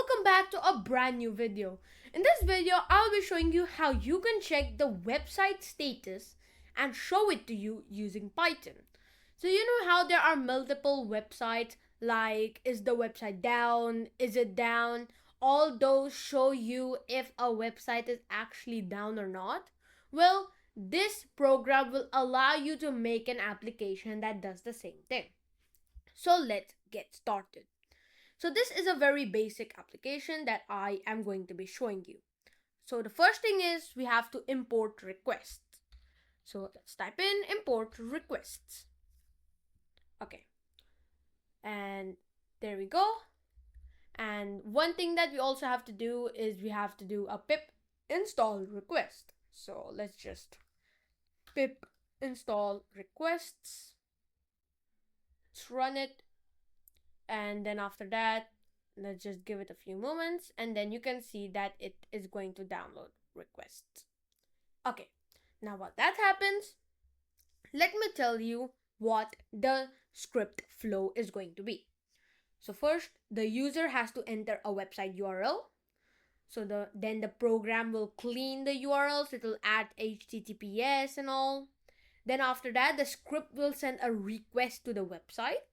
welcome back to a brand new video. In this video, I'll be showing you how you can check the website status and show it to you using Python. So you know how there are multiple websites, like is the website down, is it down? All those show you if a website is actually down or not. Well, this program will allow you to make an application that does the same thing. So let's get started. So this is a very basic application that I am going to be showing you. So the first thing is we have to import requests. So let's type in import requests. Okay. And there we go. And one thing that we also have to do is we have to do a pip install request. So let's just pip install requests. Let's run it. And then after that, let's just give it a few moments, and then you can see that it is going to download requests. Okay, now while that happens, let me tell you what the script flow is going to be. So first, the user has to enter a website URL. So then the program will clean the URLs, it will add HTTPS and all. Then after that, the script will send a request to the website.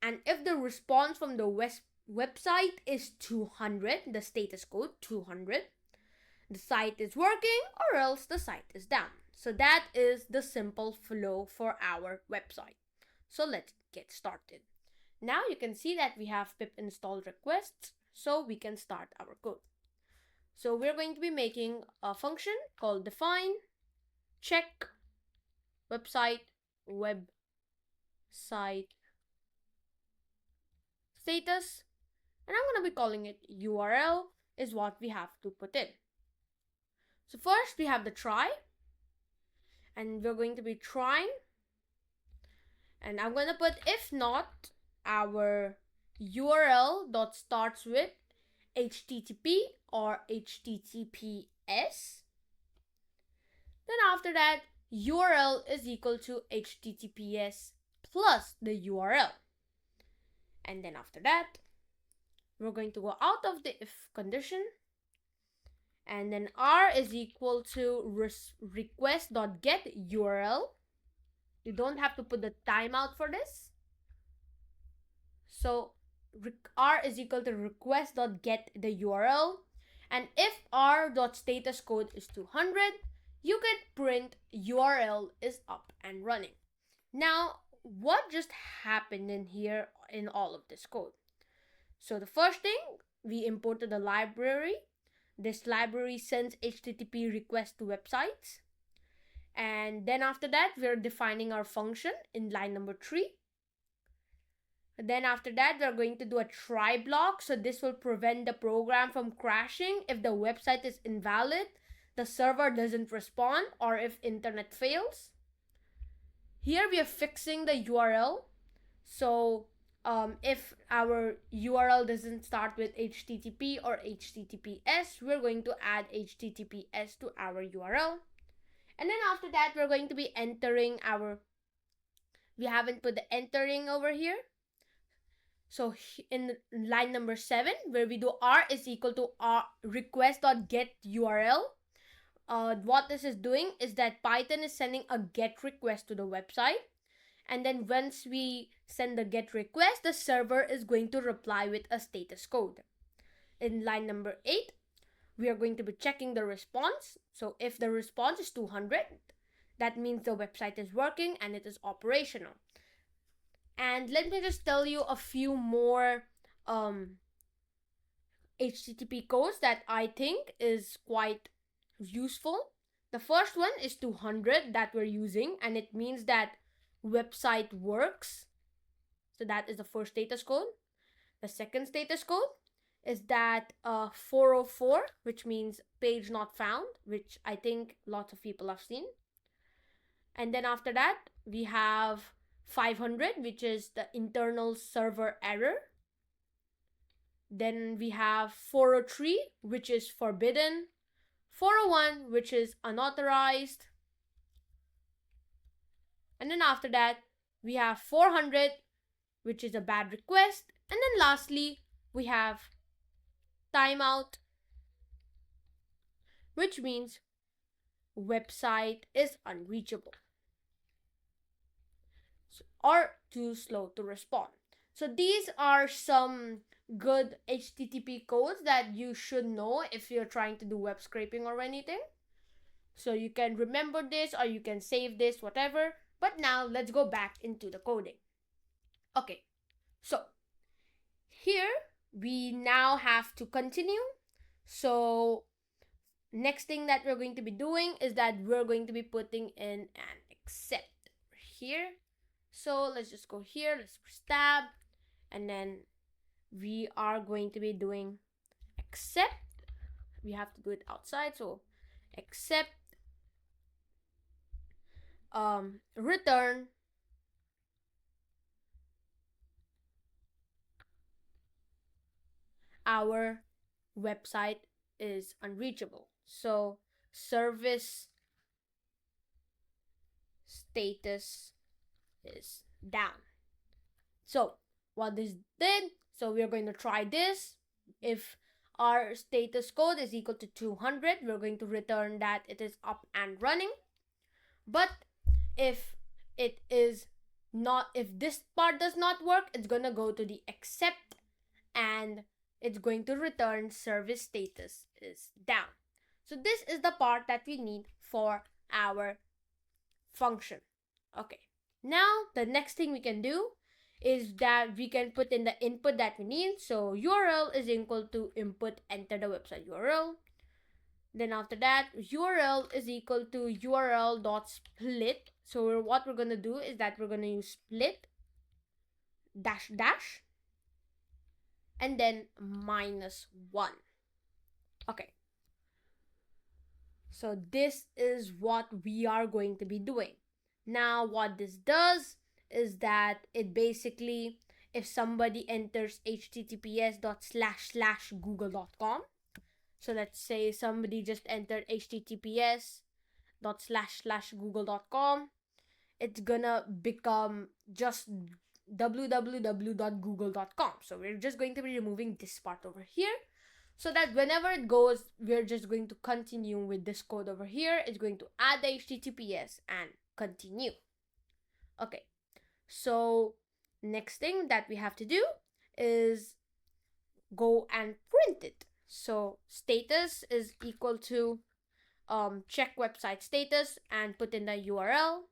And if the response from the website is 200, the status code 200, the site is working, or else the site is down. So that is the simple flow for our website. So let's get started. Now you can see that we have pip install requests, so we can start our code. So we're going to be making a function called define check website status, and I'm going to be calling it URL is what we have to put in. So first we have the try, and we're going to be trying, and I'm going to put if not our URL dot starts with HTTP or HTTPS. Then after that, URL is equal to HTTPS plus the URL. And then after that, we're going to go out of the if condition, and then R is equal to request.get URL. You don't have to put the timeout for this. So R is equal to request.get the URL, and if R.status code is 200, you can print URL is up and running. Now, what just happened in here in all of this code? So the first thing, we imported a library. This library sends HTTP requests to websites. And then after that, we're defining our function in line number 3. Then after that, we're going to do a try block. So this will prevent the program from crashing if the website is invalid, the server doesn't respond, or if internet fails. Here we are fixing the URL. So if our URL doesn't start with HTTP or HTTPS, we're going to add HTTPS to our URL. And then after that, we're going to be entering we haven't put the entering over here. So in line number 7, where we do R is equal to R request.get URL, what this is doing is that Python is sending a get request to the website, and then once we send the get request, the server is going to reply with a status code. In line number 8, we are going to be checking the response. So if the response is 200, that means the website is working and it is operational. And let me just tell you a few more HTTP codes that I think is quite useful. The first one is 200 that we're using, and it means that website works. So that is the first status code. The second status code is that 404, which means page not found, which I think lots of people have seen. And then after that, we have 500, which is the internal server error. Then we have 403, which is forbidden. 401, which is unauthorized. And then after that, we have 400, which is a bad request. And then lastly, we have timeout, which means website is unreachable or too slow to respond. So these are some good HTTP codes that you should know if you're trying to do web scraping or anything. So you can remember this or you can save this, whatever. But now let's go back into the coding. Okay, so here we now have to continue. So next thing that we're going to be doing is that we're going to be putting in an except here. So let's just go here, let's press tab, and then we are going to be doing except. We have to do it outside, so except return our website is unreachable. So service status is down. So what this did, so we're going to try this. If our status code is equal to 200, we're going to return that it is up and running. But if it is not, if this part does not work, it's gonna go to the except and it's going to return service status is down. So this is the part that we need for our function. Okay, now the next thing we can do is that we can put in the input that we need. So URL is equal to input, enter the website URL. Then after that, URL is equal to URL.split. So what we're going to do is that we're going to use split dash dash and then -1. Okay. So this is what we are going to be doing. Now what this does is that it basically, if somebody enters https://google.com, so let's say somebody just entered https://google.com, it's gonna become just www.google.com. So we're just going to be removing this part over here, so that whenever it goes, we're just going to continue with this code over here. It's going to add the HTTPS and continue. Okay, so next thing that we have to do is go and print it. So status is equal to check website status and put in the URL.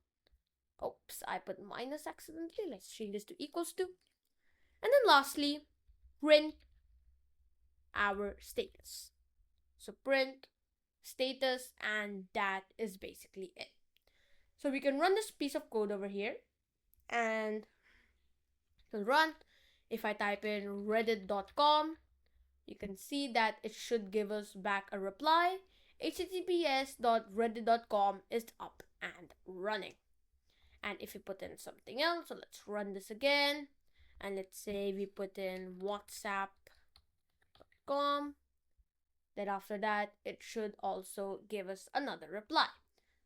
Oops, I put minus accidentally. Let's change this to equals to. And then lastly, print our status. So print status, and that is basically it. So we can run this piece of code over here and it'll run. If I type in reddit.com, you can see that it should give us back a reply. https://reddit.com is up and running. And if we put in something else, so let's run this again. And let's say we put in whatsapp.com. Then after that, it should also give us another reply.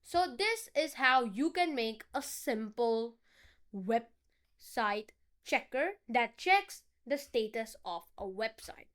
So this is how you can make a simple website checker that checks the status of a website.